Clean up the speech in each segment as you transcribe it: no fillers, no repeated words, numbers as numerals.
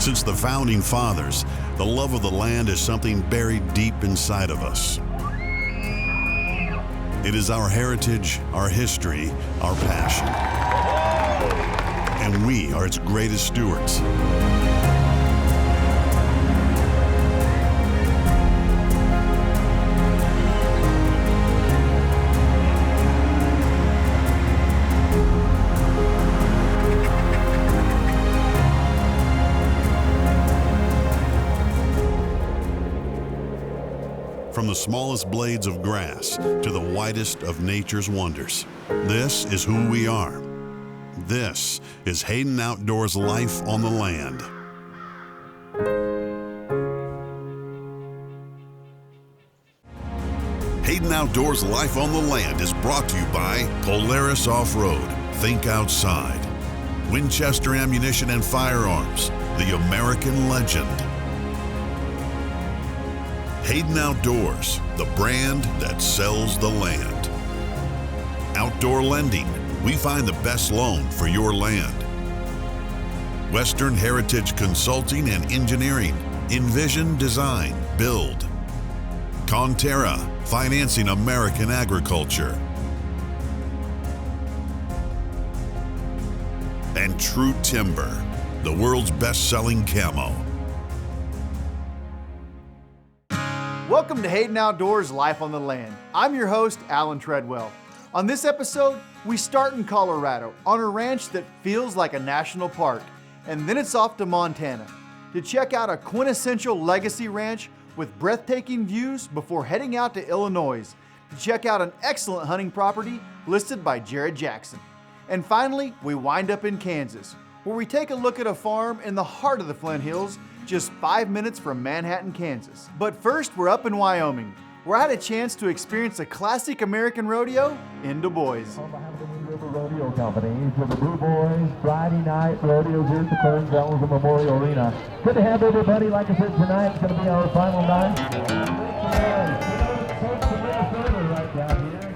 Since the founding fathers, the love of the land is something buried deep inside of us. It is our heritage, our history, our passion. And we are its greatest stewards. From the smallest blades of grass to the widest of nature's wonders, this is who we are. This is Hayden Outdoors Life on the Land. Hayden Outdoors Life on the Land is brought to you by Polaris Off-Road, Think Outside, Winchester Ammunition and Firearms, the American legend. Hayden Outdoors, the brand that sells the land. Outdoor Lending, we find the best loan for your land. Western Heritage Consulting and Engineering, envision, design, build. Conterra, financing American agriculture. And True Timber, the world's best-selling camo. Welcome to Hayden Outdoors Life on the Land. I'm your host, Allen Treadwell. On this episode, we start in Colorado on a ranch that feels like a national park, and then it's off to Montana to check out a quintessential legacy ranch with breathtaking views before heading out to Illinois to check out an excellent hunting property listed by Jared Jackson. And finally, we wind up in Kansas, where we take a look at a farm in the heart of the Flint Hills, just 5 minutes from Manhattan, Kansas. But first, we're up in Wyoming, where I had a chance to experience a classic American rodeo in Dubois. On behalf of the Wind River Rodeo Company, for the Dubois Friday night rodeo here at the Kern Grounds and Memorial Arena. Good to have everybody. Like I said, tonight's going to be our final night.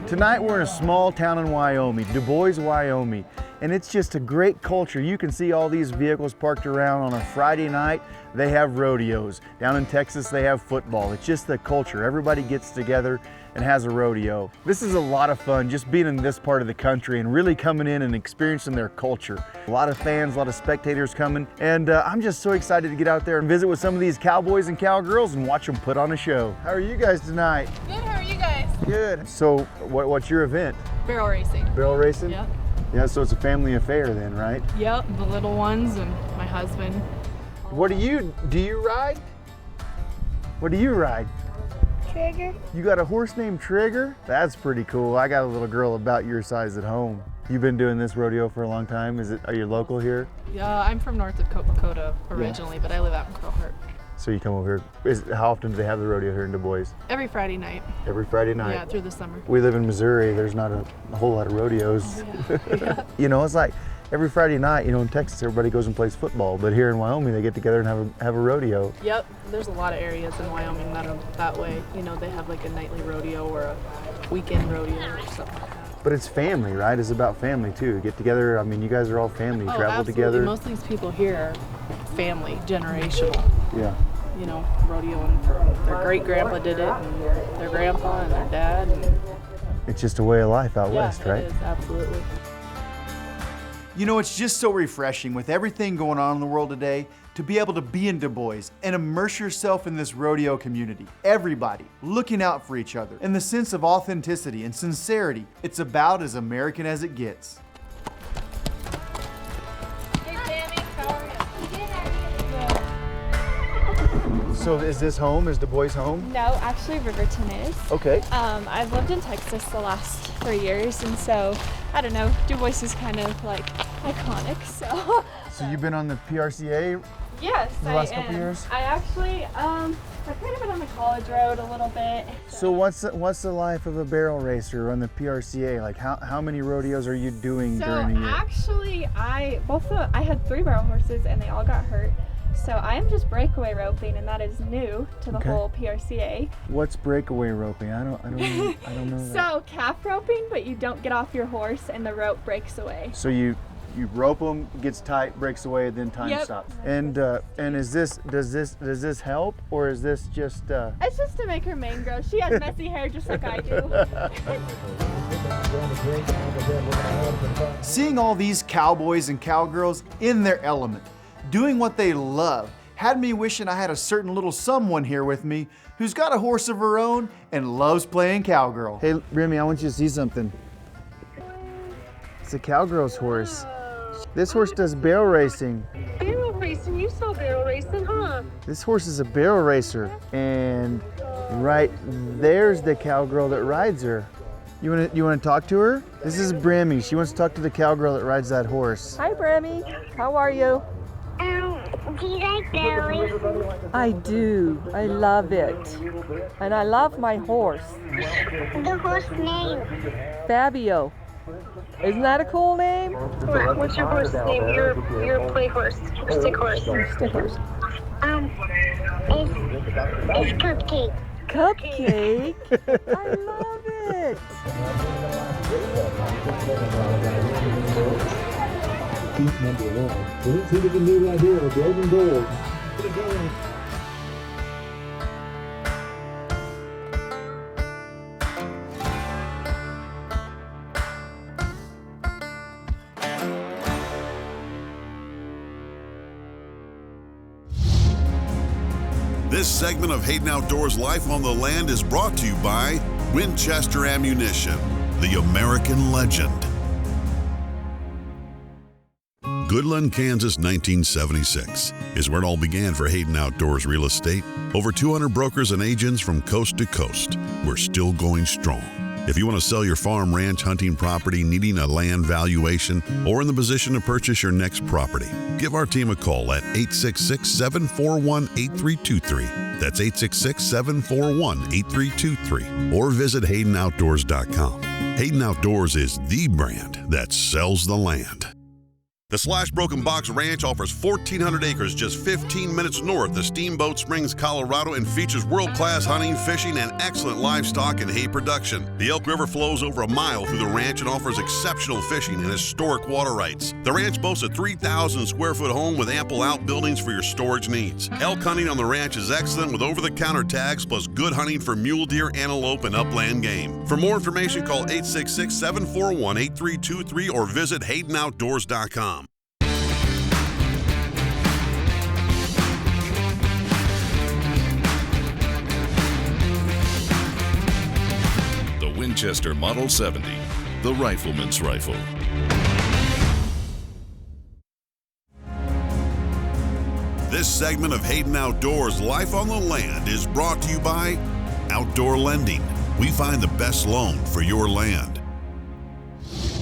Tonight we're in a small town in Wyoming, Dubois, Wyoming, and it's just a great culture. You can see all these vehicles parked around on a Friday night. They have rodeos. Down in Texas, they have football. It's just the culture. Everybody gets together and has a rodeo. This is a lot of fun, just being in this part of the country and really coming in and experiencing their culture. A lot of fans, a lot of spectators coming, and I'm just so excited to get out there and visit with some of these cowboys and cowgirls and watch them put on a show. How are you guys tonight? Good, how are you guys? Good. So what's your event? Barrel racing. Barrel racing? Yep. Yeah, so it's a family affair then, right? Yep, the little ones and my husband. What do you ride? What do you ride? Trigger. You got a horse named Trigger? That's pretty cool. I got a little girl about your size at home. You've been doing this rodeo for a long time. Are you local here? Yeah, I'm from north of Dakota originally, but I live out in Crowheart. So you come over here. How often do they have the rodeo here in Dubois? Every Friday night. Every Friday night? Yeah, through the summer. We live in Missouri. There's not a whole lot of rodeos. Yeah. You know, it's like every Friday night, you know, in Texas, everybody goes and plays football. But here in Wyoming, they get together and have a rodeo. Yep, there's a lot of areas in Wyoming that are that way. You know, they have like a nightly rodeo or a weekend rodeo or something like that. But it's family, right? It's about family too. Get together. I mean, you guys are all family. You travel absolutely. together. Most of these people here are family, generational. Yeah. You know, rodeoing for their great grandpa did it, and their grandpa and their dad. And it's just a way of life out west, right? It is, absolutely. You know, it's just so refreshing with everything going on in the world today to be able to be in Dubois and immerse yourself in this rodeo community. Everybody looking out for each other and the sense of authenticity and sincerity. It's about as American as it gets. Hey, Tammy, how are you? So is this home? Is Dubois home? No, actually Riverton is. Okay. I've lived in Texas the last 3 years, and so, I don't know, Dubois is kind of like iconic, so. So you've been on the PRCA Yes, the last couple years? I actually, I've kind of been on the college road a little bit. So what's the life of a barrel racer on the PRCA? Like how many rodeos are you doing during a year? Actually, I had 3 barrel horses and they all got hurt. So I'm just breakaway roping, and that is new to the whole PRCA. What's breakaway roping? I don't know that. So calf roping, but you don't get off your horse and the rope breaks away. So you You rope them, it gets tight, breaks away, then time stops. And does this help, or is this just? It's just to make her mane grow. She has messy hair just like I do. Seeing all these cowboys and cowgirls in their element, doing what they love, had me wishing I had a certain little someone here with me who's got a horse of her own and loves playing cowgirl. Hey, Remy, I want you to see something. It's a cowgirl's horse. This horse does barrel racing. Barrel racing? You saw barrel racing, huh? This horse is a barrel racer, and right there's the cowgirl that rides her. You want to talk to her? This is Brammy. She wants to talk to the cowgirl that rides that horse. Hi, Brammy. How are you? Do you like barrel racing? I do. I love it. And I love my horse. The horse name? Fabio. Isn't that a cool name? What's your horse's name? Your play horse, stick horse. Stick horse. It's Cupcake. Cupcake? I love it. Heat number 1. Let's see what we can do right here. Golden gold. Get it going. This segment of Hayden Outdoors Life on the Land is brought to you by Winchester Ammunition, the American legend. Goodland, Kansas, 1976 is where it all began for Hayden Outdoors Real Estate. Over 200 brokers and agents from coast to coast. We're still going strong. If you want to sell your farm, ranch, hunting property, needing a land valuation, or in the position to purchase your next property, give our team a call at 866-741-8323. That's 866-741-8323. Or visit HaydenOutdoors.com. Hayden Outdoors is the brand that sells the land. The Slash Broken Box Ranch offers 1,400 acres just 15 minutes north of Steamboat Springs, Colorado, and features world-class hunting, fishing, and excellent livestock and hay production. The Elk River flows over a mile through the ranch and offers exceptional fishing and historic water rights. The ranch boasts a 3,000-square-foot home with ample outbuildings for your storage needs. Elk hunting on the ranch is excellent with over-the-counter tags plus good hunting for mule deer, antelope, and upland game. For more information, call 866-741-8323 or visit HaydenOutdoors.com. Winchester Model 70, the rifleman's rifle. This segment of Hayden Outdoors Life on the Land is brought to you by Outdoor Lending. We find the best loan for your land.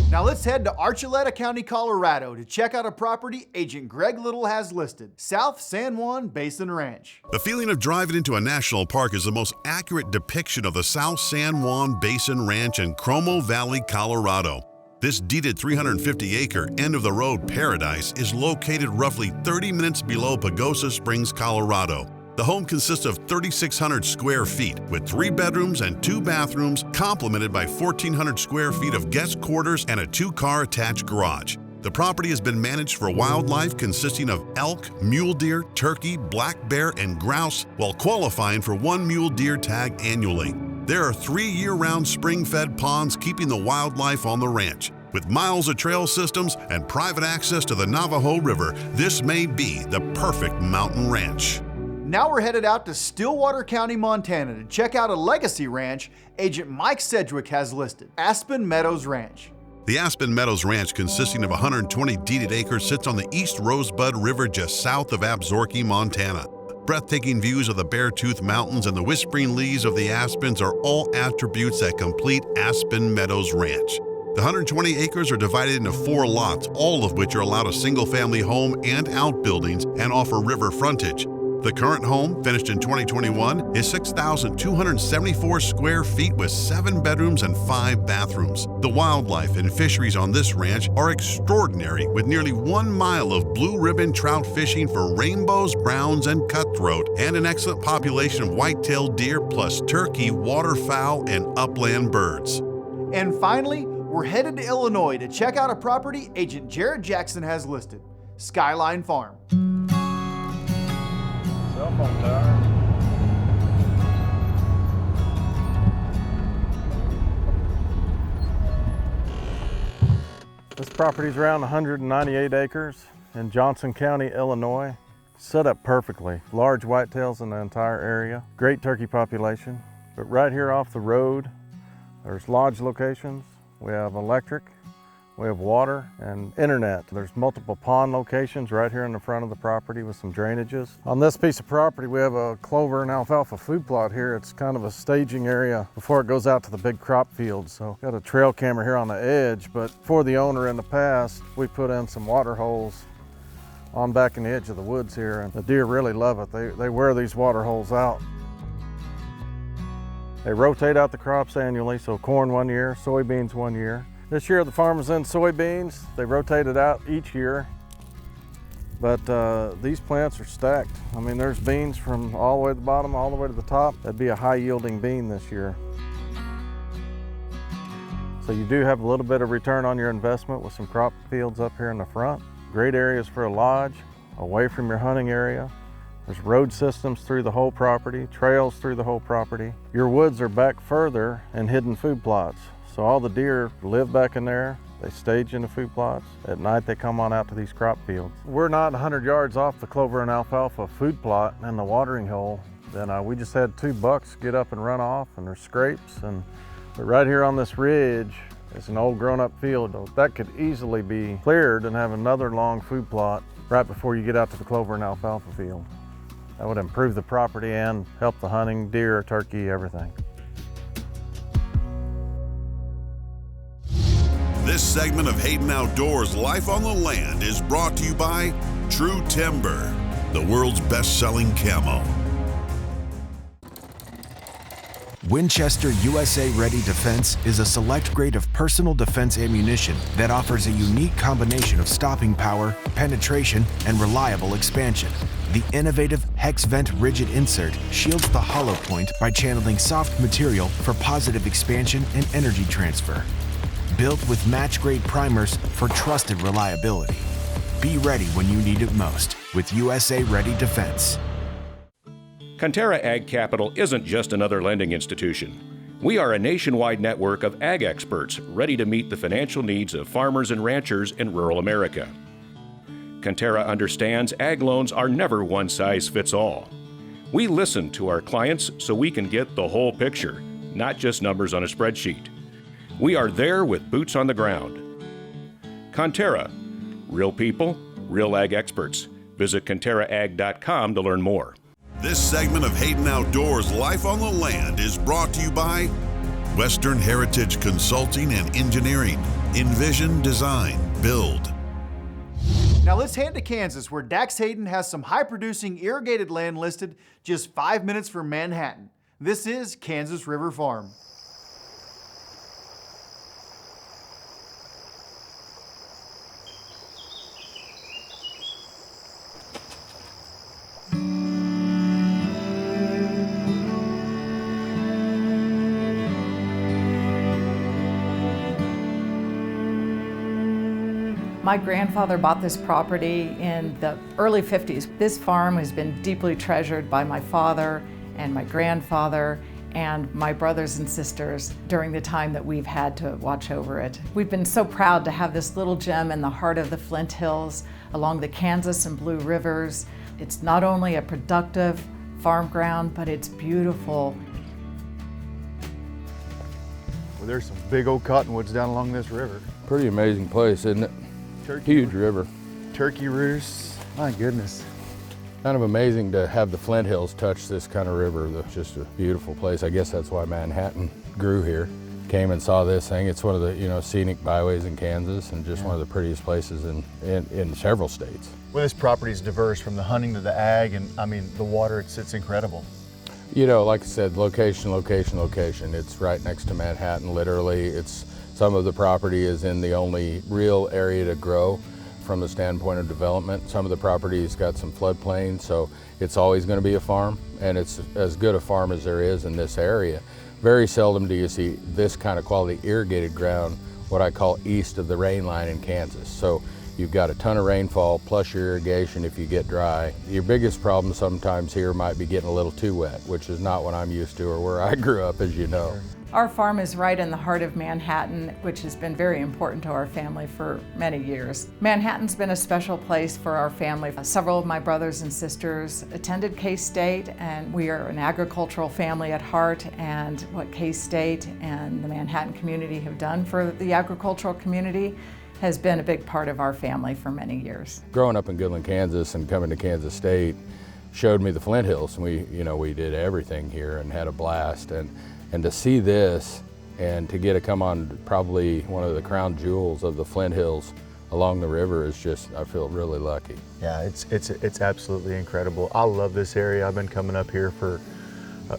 Now let's head to Archuleta County, Colorado to check out a property Agent Greg Little has listed, South San Juan Basin Ranch. The feeling of driving into a national park is the most accurate depiction of the South San Juan Basin Ranch in Chromo Valley, Colorado. This deeded 350-acre end-of-the-road paradise is located roughly 30 minutes below Pagosa Springs, Colorado. The home consists of 3,600 square feet with 3 bedrooms and 2 bathrooms, complemented by 1,400 square feet of guest quarters and a 2-car attached garage. The property has been managed for wildlife consisting of elk, mule deer, turkey, black bear, and grouse, while qualifying for 1 mule deer tag annually. There are 3 year-round spring-fed ponds keeping the wildlife on the ranch. With miles of trail systems and private access to the Navajo River, this may be the perfect mountain ranch. Now we're headed out to Stillwater County, Montana to check out a legacy ranch Agent Mike Sedgwick has listed, Aspen Meadows Ranch. The Aspen Meadows Ranch, consisting of 120 deeded acres, sits on the East Rosebud River just south of Absaroka, Montana. Breathtaking views of the Beartooth Mountains and the whispering leaves of the aspens are all attributes that complete Aspen Meadows Ranch. The 120 acres are divided into 4 lots, all of which are allowed a single-family home and outbuildings and offer river frontage. The current home, finished in 2021, is 6,274 square feet with 7 bedrooms and 5 bathrooms. The wildlife and fisheries on this ranch are extraordinary, with nearly 1 mile of blue ribbon trout fishing for rainbows, browns, and cutthroat, and an excellent population of white-tailed deer plus turkey, waterfowl, and upland birds. And finally, we're headed to Illinois to check out a property agent Jared Jackson has listed, Skyline Farm. Cell phone tower. This property is around 198 acres in Johnson County, Illinois. Set up perfectly. Large whitetails in the entire area. Great turkey population. But right here off the road, there's lodge locations. We have electric, we have water and internet. There's multiple pond locations right here in the front of the property with some drainages. On this piece of property, we have a clover and alfalfa food plot here. It's kind of a staging area before it goes out to the big crop fields. So got a trail camera here on the edge, but for the owner in the past, we put in some water holes on back in the edge of the woods here, and the deer really love it. They wear these water holes out. They rotate out the crops annually, so corn 1 year, soybeans 1 year. This year the farm is in soybeans. They rotate it out each year, but these plants are stacked. I mean, there's beans from all the way to the bottom, all the way to the top. That'd be a high yielding bean this year. So you do have a little bit of return on your investment with some crop fields up here in the front. Great areas for a lodge, away from your hunting area. There's road systems through the whole property, trails through the whole property. Your woods are back further and hidden food plots. So all the deer live back in there. They stage in the food plots. At night they come on out to these crop fields. We're not 100 yards off the clover and alfalfa food plot and the watering hole. Then we just had 2 bucks get up and run off, and there's scrapes. But right here on this ridge, it's an old grown-up field that could easily be cleared and have another long food plot right before you get out to the clover and alfalfa field. That would improve the property and help the hunting, deer, turkey, everything. This segment of Hayden Outdoors Life on the Land is brought to you by True Timber, the world's best-selling camo. Winchester USA Ready Defense is a select grade of personal defense ammunition that offers a unique combination of stopping power, penetration, and reliable expansion. The innovative hex vent rigid insert shields the hollow point by channeling soft material for positive expansion and energy transfer. Built with match-grade primers for trusted reliability. Be ready when you need it most with USA Ready Defense. Conterra Ag Capital isn't just another lending institution. We are a nationwide network of ag experts ready to meet the financial needs of farmers and ranchers in rural America. Conterra understands ag loans are never one size fits all. We listen to our clients so we can get the whole picture, not just numbers on a spreadsheet. We are there with boots on the ground. Conterra, real people, real ag experts. Visit ConterraAg.com to learn more. This segment of Hayden Outdoors Life on the Land is brought to you by Western Heritage Consulting and Engineering. Envision, design, build. Now let's head to Kansas, where Dax Hayden has some high-producing irrigated land listed just 5 minutes from Manhattan. This is Kansas River Farm. My grandfather bought this property in the early 50s. This farm has been deeply treasured by my father and my grandfather and my brothers and sisters during the time that we've had to watch over it. We've been so proud to have this little gem in the heart of the Flint Hills along the Kansas and Blue Rivers. It's not only a productive farm ground, but it's beautiful. Well, there's some big old cottonwoods down along this river. Pretty amazing place, isn't it? Huge river. Turkey roosts, my goodness. Kind of amazing to have the Flint Hills touch this kind of river. It's just a beautiful place. I guess that's why Manhattan grew here. Came and saw this thing. It's one of the scenic byways in Kansas, and just one of the prettiest places in several states. Well, this property is diverse from the hunting to the ag, and I mean the water. It's incredible. Like I said, location, location, location. It's right next to Manhattan. Literally, some of the property is in the only real area to grow from the standpoint of development. Some of the property's got some floodplain, so it's always going to be a farm, and it's as good a farm as there is in this area. Very seldom do you see this kind of quality irrigated ground what I call east of the rain line in Kansas. So you've got a ton of rainfall plus your irrigation if you get dry. Your biggest problem sometimes here might be getting a little too wet, which is not what I'm used to or where I grew up, as you know. Our farm is right in the heart of Manhattan, which has been very important to our family for many years. Manhattan's been a special place for our family. Several of my brothers and sisters attended K-State, and we are an agricultural family at heart, and what K-State and the Manhattan community have done for the agricultural community has been a big part of our family for many years. Growing up in Goodland, Kansas and coming to Kansas State showed me the Flint Hills, and we did everything here and had a blast. And to see this and to get to come on probably one of the crown jewels of the Flint Hills along the river is just, I feel really lucky. Yeah, it's absolutely incredible. I love this area. I've been coming up here for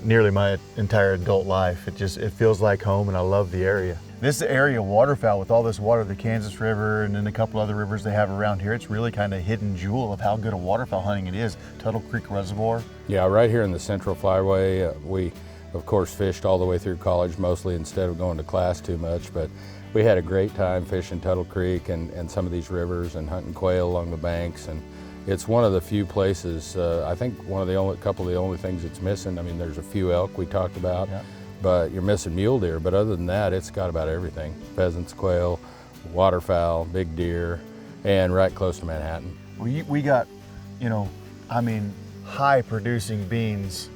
nearly my entire adult life. It feels like home, and I love the area. This area waterfowl, with all this water, the Kansas River and then a couple other rivers they have around here, it's really kind of a hidden jewel of how good a waterfowl hunting it is. Tuttle Creek Reservoir. Yeah, right here in the Central Flyway, we of course fished all the way through college, mostly instead of going to class too much, but we had a great time fishing Tuttle Creek and some of these rivers and hunting quail along the banks. And it's one of the few places, I think couple of the only things it's missing. I mean, there's a few elk we talked about, yeah, but you're missing mule deer. But other than that, it's got about everything. Pheasants, quail, waterfowl, big deer, and right close to Manhattan. We got, high producing beans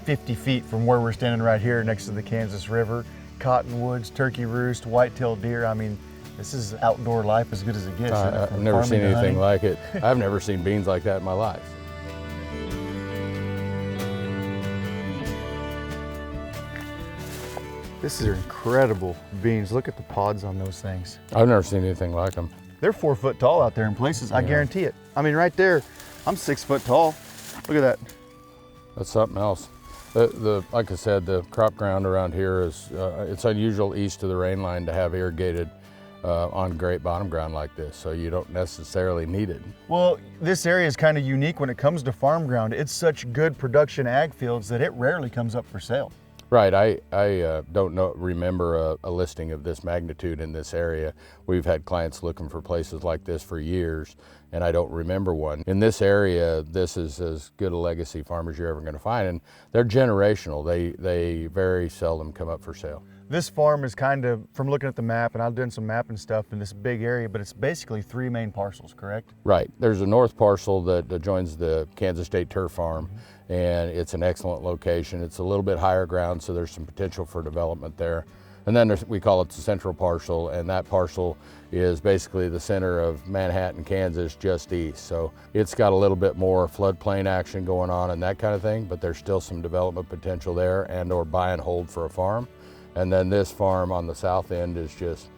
50 feet from where we're standing right here next to the Kansas River. Cottonwoods, turkey roost, white-tailed deer. I mean, this is outdoor life as good as it gets. I've never seen anything like it. I've never seen beans like that in my life. This is incredible beans. Look at the pods on those things. I've never seen anything like them. They're 4 foot tall out there in places, yeah. I guarantee it. I mean, right there, I'm 6 foot tall. Look at that. That's something else. Like I said, the crop ground around here is, it's unusual east of the rain line to have irrigated on great bottom ground like this, so you don't necessarily need it. Well, this area is kind of unique when it comes to farm ground. It's such good production ag fields that it rarely comes up for sale. Right, I don't remember a listing of this magnitude in this area. We've had clients looking for places like this for years, and I don't remember one. In this area, this is as good a legacy farm as you're ever gonna find, and they're generational. They very seldom come up for sale. This farm is kind of, from looking at the map, and I've done some mapping stuff in this big area, but it's basically 3 main parcels, correct? Right, there's a north parcel that adjoins the Kansas State Turf Farm, and it's an excellent location. It's a little bit higher ground, so there's some potential for development there. And then we call it the central parcel, and that parcel is basically the center of Manhattan, Kansas, just east. So it's got a little bit more floodplain action going on and that kind of thing, but there's still some development potential there and or buy and hold for a farm. And then this farm on the south end is just,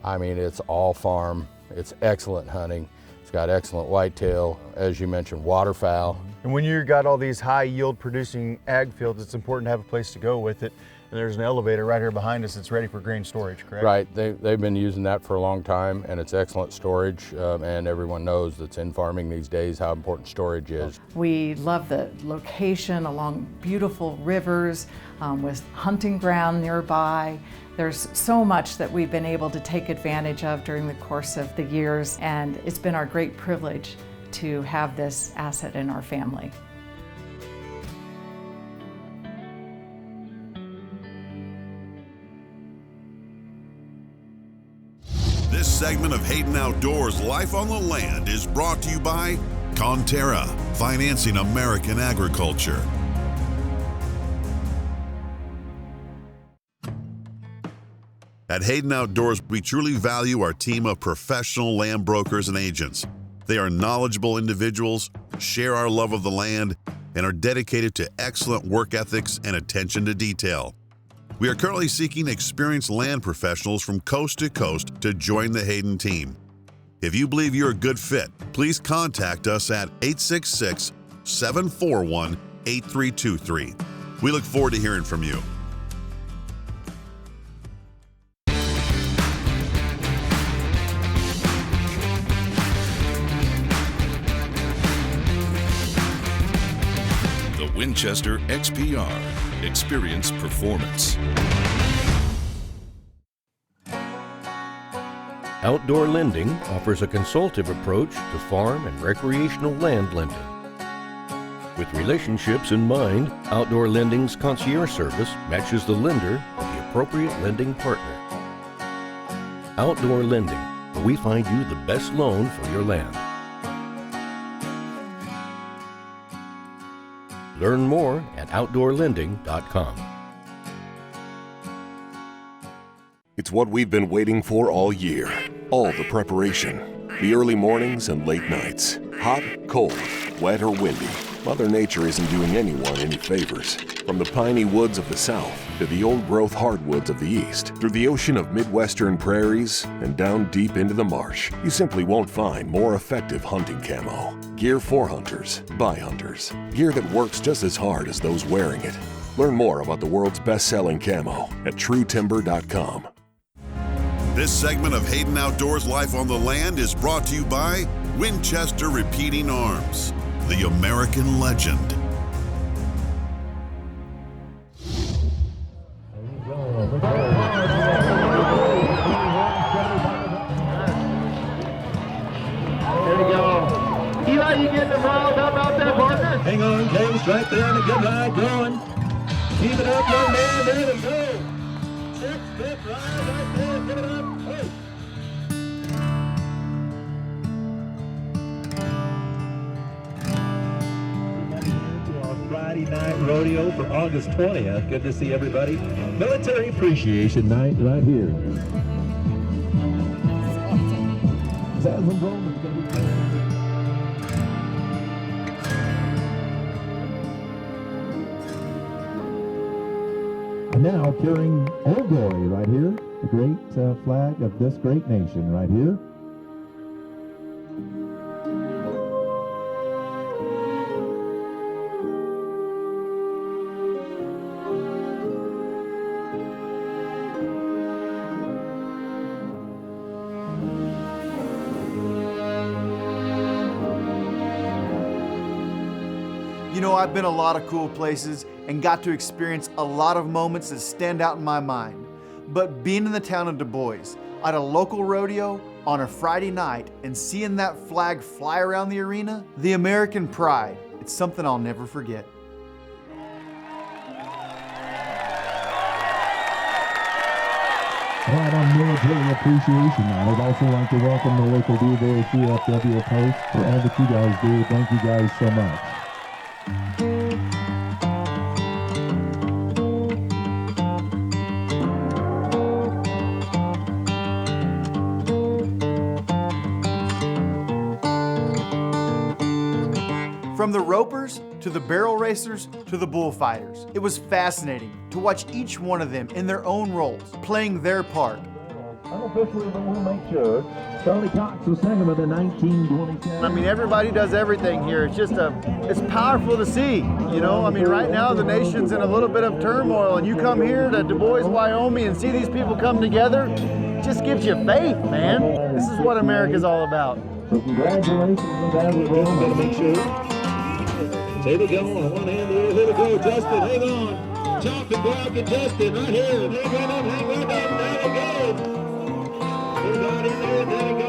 it's all farm. It's excellent hunting. It's got excellent whitetail, as you mentioned, waterfowl. And when you've got all these high yield producing ag fields, it's important to have a place to go with it. And there's an elevator right here behind us that's ready for grain storage, correct? Right, they've been using that for a long time, and it's excellent storage, and everyone knows that's in farming these days how important storage is. We love the location along beautiful rivers with hunting ground nearby. There's so much that we've been able to take advantage of during the course of the years, and it's been our great privilege to have this asset in our family. This segment of Hayden Outdoors Life on the Land is brought to you by Conterra, financing American agriculture. At Hayden Outdoors, we truly value our team of professional land brokers and agents. They are knowledgeable individuals, share our love of the land, and are dedicated to excellent work ethics and attention to detail. We are currently seeking experienced land professionals from coast to coast to join the Hayden team. If you believe you're a good fit, please contact us at 866-741-8323. We look forward to hearing from you. The Winchester XPR. Experience performance. Outdoor Lending offers a consultative approach to farm and recreational land lending. With relationships in mind, Outdoor Lending's concierge service matches the lender with the appropriate lending partner. Outdoor Lending, where we find you the best loan for your land. Learn more at outdoorlending.com. It's what we've been waiting for all year. All the preparation. The early mornings and late nights. Hot, cold, wet or windy. Mother Nature isn't doing anyone any favors. From the piney woods of the south to the old-growth hardwoods of the east, through the ocean of Midwestern prairies and down deep into the marsh, you simply won't find more effective hunting camo. Gear for hunters, by hunters. Gear that works just as hard as those wearing it. Learn more about the world's best-selling camo at truetimber.com. This segment of Hayden Outdoors Life on the Land is brought to you by Winchester Repeating Arms, the American legend. There we go. Eli, you getting them riled up out there, partner? Hang on, James, right there and a good ride going. Keep it up, young man, there we go. 6-foot ride right there, give it up. Hey. Friday night rodeo for August 20th. Good to see everybody. Military Appreciation Night right here. And now carrying Old Glory right here, the great flag of this great nation right here. You know, I've been a lot of cool places and got to experience a lot of moments that stand out in my mind. But being in the town of Dubois at a local rodeo on a Friday night and seeing that flag fly around the arena, the American pride, it's something I'll never forget. Right on Military Appreciation Night, I'd also like to welcome the local Dubois CFW host for all that you guys do. Thank you guys so much. From the ropers, to the barrel racers, to the bullfighters. It was fascinating to watch each one of them in their own roles, playing their part. Unofficially, but we'll make sure. Charlie Cox was second with a 1927. I mean, everybody does everything here. It's just it's powerful to see, you know? I mean, right now the nation's in a little bit of turmoil, and you come here to Dubois, Wyoming, and see these people come together, it just gives you faith, man. This is what America's all about. So congratulations on that. We're going to make sure. Here we go, on one hand here we go, Justin, hang on. Chop and block and Justin, right here. Hang on, there we go. Put it on in there, there we go.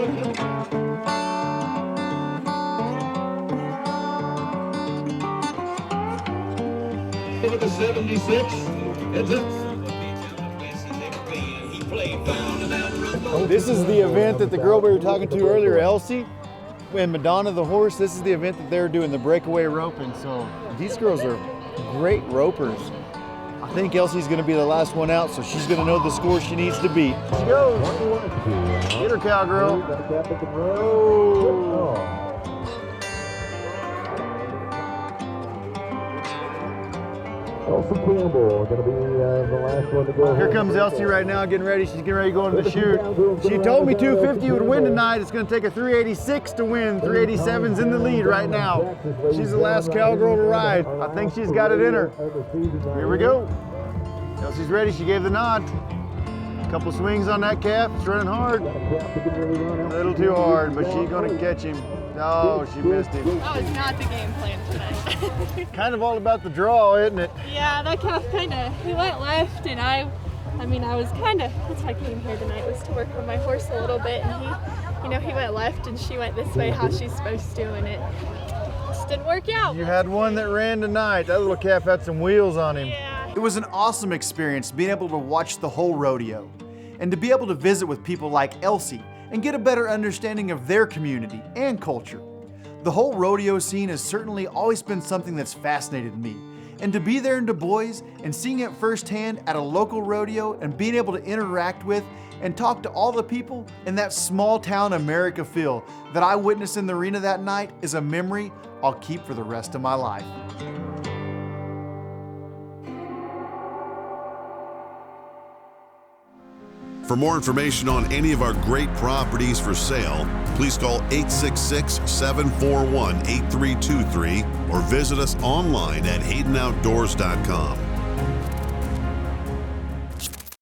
With the 76, it's it. This is the event that the girl we were talking to earlier, Elsie, and Madonna the horse, this is the event that they're doing, the breakaway roping. So these girls are great ropers. I think Elsie's going to be the last one out, so she's going to know the score she needs to beat. She goes. Get her, cowgirl. Oh. Elsie Campbell going to be the last one to go. Here comes Elsie right now, getting ready. She's getting ready to go into the chute. She told me 250 would win tonight. It's going to take a 386 to win. 387's in the lead right now. She's the last cowgirl to ride. I think she's got it in her. Here we go. Elsie's ready. She gave the nod. A couple swings on that calf. It's running hard. A little too hard, but she's going to catch him. No, she missed him. That was not the game plan tonight. Kind of all about the draw, isn't it? Yeah, that calf he went left and I I mean, that's why I came here tonight, was to work on my horse a little bit, and he went left and she went this way how she's supposed to, and it just didn't work out. You had one that ran tonight. That little calf had some wheels on him. Yeah. It was an awesome experience being able to watch the whole rodeo and to be able to visit with people like Elsie and get a better understanding of their community and culture. The whole rodeo scene has certainly always been something that's fascinated me. And to be there in Dubois and seeing it firsthand at a local rodeo and being able to interact with and talk to all the people in that small town America feel that I witnessed in the arena that night is a memory I'll keep for the rest of my life. For more information on any of our great properties for sale, please call 866-741-8323 or visit us online at HaydenOutdoors.com.